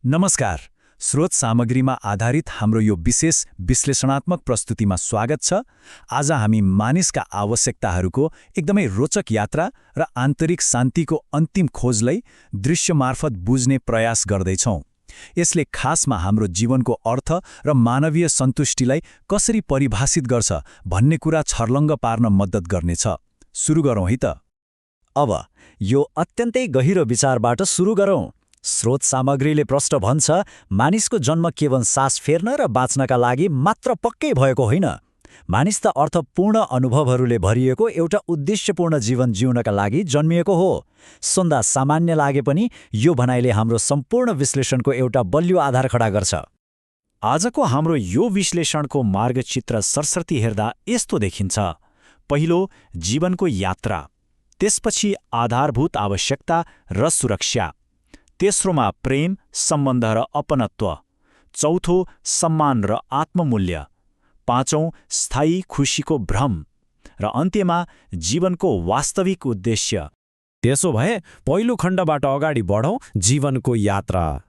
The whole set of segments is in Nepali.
नमस्कार। स्रोत सामग्रीमा आधारित हाम्रो यो विशेष विश्लेषणात्मक प्रस्तुतिमा स्वागत छ। आज हामी मानिसका आवश्यकताहरूको एकदमै रोचक यात्रा र आन्तरिक शान्तिको अन्तिम खोजलाई दृश्यमार्फत बुझ्ने प्रयास गर्दैछौँ। यसले खासमा हाम्रो जीवनको अर्थ र मानवीय सन्तुष्टिलाई कसरी परिभाषित गर्छ भन्ने कुरा छर्लङ्ग पार्न मद्दत गर्नेछ। सुरु गरौँ है त। अब यो अत्यन्तै गहिरो विचारबाट सुरु गरौँ। स्रोत सामग्रीले प्रश्न भन्छ, मानिसको जन्म केवल सास फेर्न र बाँच्नका लागि मात्र पक्कै भएको होइन। मानिस त अर्थपूर्ण अनुभवहरूले भरिएको एउटा उद्देश्यपूर्ण जीवन जिउनका लागि जन्मिएको हो। सुन्दा सामान्य लागे पनि यो भनाइले हाम्रो सम्पूर्ण विश्लेषणको एउटा बलियो आधार खडा गर्छ। आजको हाम्रो यो विश्लेषणको मार्गचित्र सरसर्ती हेर्दा यस्तो देखिन्छ। पहिलो, जीवनको यात्रा। त्यसपछि आधारभूत आवश्यकता र सुरक्षा। तेस्रोमा प्रेम, सम्बन्ध र अपनत्व। चौथो, सम्मान र आत्ममूल्य। पाँचौं, स्थायी खुसीको भ्रम। र अन्त्यमा जीवनको वास्तविक उद्देश्य। त्यसो भए पहिलो खण्डबाट अगाडि बढौँ, जीवनको यात्रा।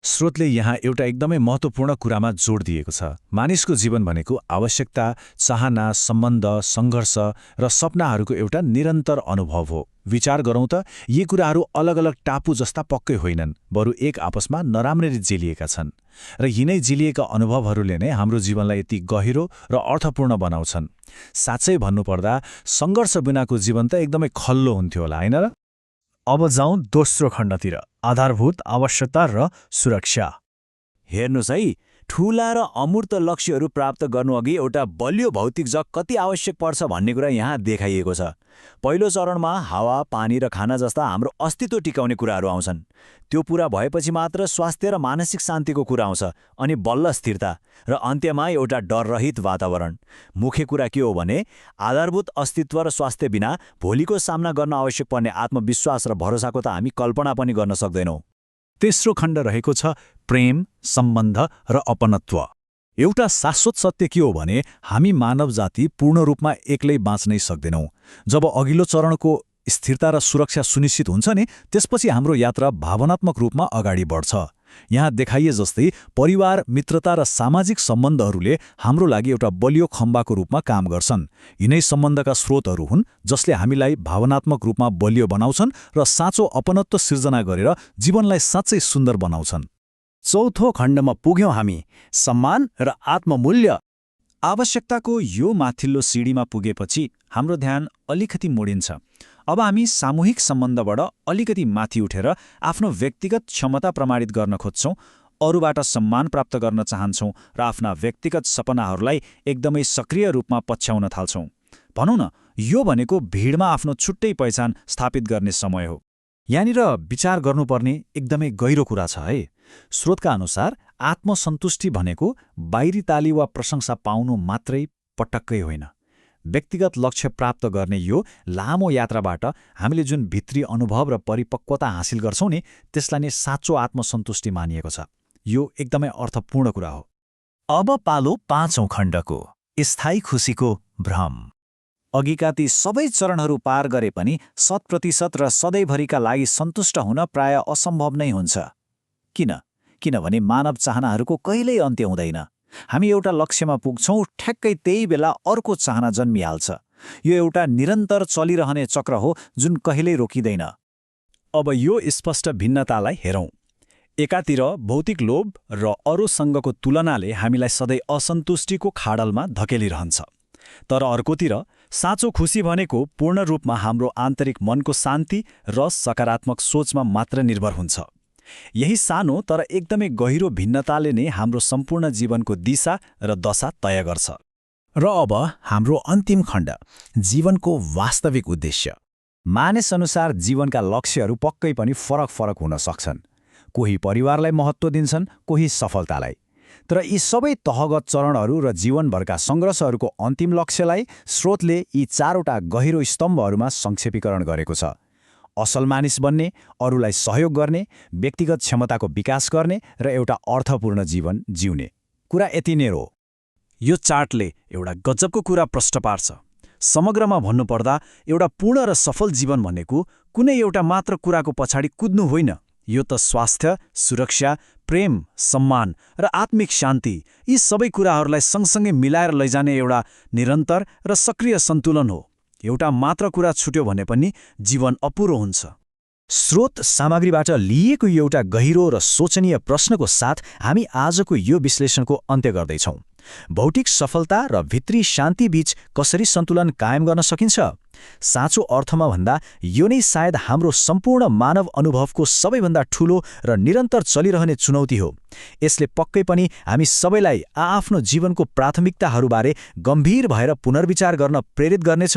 स्रोतले यहाँ एउटा एकदमै महत्त्वपूर्ण कुरामा जोड दिएको छ। मानिसको जीवन भनेको आवश्यकता, चाहना, सम्बन्ध, सङ्घर्ष र सपनाहरूको एउटा निरन्तर अनुभव हो। विचार गरौँ त, यी कुराहरू अलग अलग टापु जस्ता पक्कै होइनन्, बरु एक आपसमा नराम्ररी जिलिएका छन्। र यिनै जिलिएका अनुभवहरूले नै हाम्रो जीवनलाई यति गहिरो र अर्थपूर्ण बनाउँछन्। साँच्चै भन्नुपर्दा सङ्घर्ष बिनाको जीवन त एकदमै खल्लो हुन्थ्यो होला, होइन र? अब जाउँ दोस्रो खण्डतिर, आधारभूत आवश्यकता र सुरक्षा। हेर्नुहोस् है, ठूला र अमूर्त लक्ष्यहरू प्राप्त गर्नुअघि एउटा बलियो भौतिक जग कति आवश्यक पर्छ भन्ने कुरा यहाँ देखाइएको छ। पहिलो चरणमा हावा, पानी र खाना जस्ता हाम्रो अस्तित्व टिकाउने कुराहरू आउँछन्। त्यो पूरा भएपछि मात्र स्वास्थ्य र मानसिक शान्तिको कुरा आउँछ, अनि बल्ल स्थिरता र अन्त्यमा एउटा डररहित वातावरण। मुख्य कुरा के हो भने, आधारभूत अस्तित्व र स्वास्थ्य बिना भोलिको सामना गर्न आवश्यक पर्ने आत्मविश्वास र भरोसाको त हामी कल्पना पनि गर्न सक्दैनौँ। तेस्रो खण्ड रहेको छ प्रेम, सम्बन्ध र अपनत्व। एउटा शाश्वत सत्य के हो भने, हामी मानव जाति पूर्ण रूपमा एक्लै बाँच्नै सक्दैनौँ। जब अघिल्लो चरणको स्थिरता र सुरक्षा सुनिश्चित हुन्छ नि, त्यसपछि हाम्रो यात्रा भावनात्मक रूपमा अगाडि बढ्छ। यहाँ देखाइए जस्तै परिवार, मित्रता र सामाजिक सम्बन्धहरूले हाम्रो लागि एउटा बलियो खम्बाको रूपमा काम गर्छन्। यिनै सम्बन्धका स्रोतहरू हुन् जसले हामीलाई भावनात्मक रूपमा बलियो बनाउँछन् र साँचो अपनत्व सिर्जना गरेर जीवनलाई साँच्चै सुन्दर बनाउँछन्। चौथो खण्डमा पुग्यौँ हामी, सम्मान र आत्ममूल्य। आवश्यकताको यो माथिल्लो सिडीमा पुगेपछि हाम्रो ध्यान अलिकति मोडिन्छ। अब हामी सामूहिक सम्बन्धबाट अलिकति माथि उठेर आफ्नो व्यक्तिगत क्षमता प्रमाणित गर्न खोज्छौँ, अरूबाट सम्मान प्राप्त गर्न चाहन्छौँ र आफ्ना व्यक्तिगत सपनाहरूलाई एकदमै सक्रिय रूपमा पछ्याउन थाल्छौँ। भनौँ न, यो भनेको भिडमा आफ्नो छुट्टै पहिचान स्थापित गर्ने समय हो। यहाँनिर विचार गर्नुपर्ने एकदमै गहिरो कुरा छ है। स्रोतका अनुसार आत्मसन्तुष्टि भनेको बाहिरी ताली वा प्रशंसा पाउनु मात्रै पटक्कै होइन। व्यक्तिगत लक्ष्य प्राप्त गर्ने यो लामो यात्राबाट हामीले जुन भित्री अनुभव र परिपक्वता हासिल गर्छौँ नि, त्यसलाई नै साँचो आत्मसन्तुष्टि मानिएको छ। यो एकदमै अर्थपूर्ण कुरा हो। अब पालो पाँचौं खण्डको, स्थायी खुसीको भ्रम। अघिका ती सबै चरणहरू पार गरे पनि 100% र सधैँभरिका लागि सन्तुष्ट हुन प्राय असम्भव नै हुन्छ। किनभने मानव चाहनाहरूको कहिल्यै अन्त्य हुँदैन। हामी एउटा लक्ष्यमा पुग्छौँ, ठ्याक्कै त्यही बेला अर्को चाहना जन्मिहाल्छ। यो एउटा निरन्तर चलिरहने चक्र हो जुन कहिल्यै रोकिँदैन। अब यो स्पष्ट भिन्नतालाई हेरौँ। एकातिर भौतिक लोभ र अरूसँगको तुलनाले हामीलाई सधैँ असन्तुष्टिको खाडलमा धकेलिरहन्छ। तर अर्कोतिर साँचो खुसी भनेको पूर्ण रूपमा हाम्रो आन्तरिक मनको शान्ति र सकारात्मक सोचमा मात्र निर्भर हुन्छ। यही सानो तर एकदमै गहिरो भिन्नताले नै हाम्रो सम्पूर्ण जीवनको दिशा र दशा तय गर्छ। र अब हाम्रो अन्तिम खण्ड, जीवनको वास्तविक उद्देश्य। मानिसअनुसार जीवनका लक्ष्यहरू पक्कै पनि फरक हुन सक्छन्। कोही परिवारलाई महत्त्व दिन्छन्, कोही सफलतालाई। तर यी सबै तहगत चरणहरू र जीवनभरका सङ्घर्षहरूको अन्तिम लक्ष्यलाई स्रोतले यी चारवटा गहिरो स्तम्भहरूमा संक्षेपीकरण गरेको छ। असल मानिस बन्ने, अरूलाई सहयोग गर्ने, व्यक्तिगत क्षमताको विकास गर्ने र एउटा अर्थपूर्ण जीवन जिउने। कुरा यति नै हो। यो चार्टले एउटा गजबको कुरा प्रष्ट पार्छ। समग्रमा भन्नुपर्दा एउटा पूर्ण र सफल जीवन भनेको कुनै एउटा मात्र कुराको पछाडि कुद्नु होइन, यो त स्वास्थ्य, सुरक्षा, प्रेम, सम्मान र आत्मिक शान्ति यी सबै कुराहरूलाई सँगसँगै मिलाएर लैजाने एउटा निरन्तर र सक्रिय सन्तुलन हो। एउटा मात्र कुरा छुट्यो भने पनि जीवन अपुरो हुन्छ। स्रोत सामग्रीबाट लिएको एउटा गहिरो र सोचनीय प्रश्नको साथ हामी आजको यो विश्लेषणको अन्त्य गर्दैछौँ। भौतिक सफलता र भित्री शान्तिबीच कसरी सन्तुलन कायम गर्न सकिन्छ? साँचो अर्थमा भन्दा यो नै सायद हाम्रो सम्पूर्ण मानव अनुभवको सबैभन्दा ठूलो र निरन्तर चलिरहने चुनौती हो। यसले पक्कै पनि हामी सबैलाई आआफ्नो जीवनको प्राथमिकताहरूबारे गम्भीर भएर पुनर्विचार गर्न प्रेरित गर्नेछ।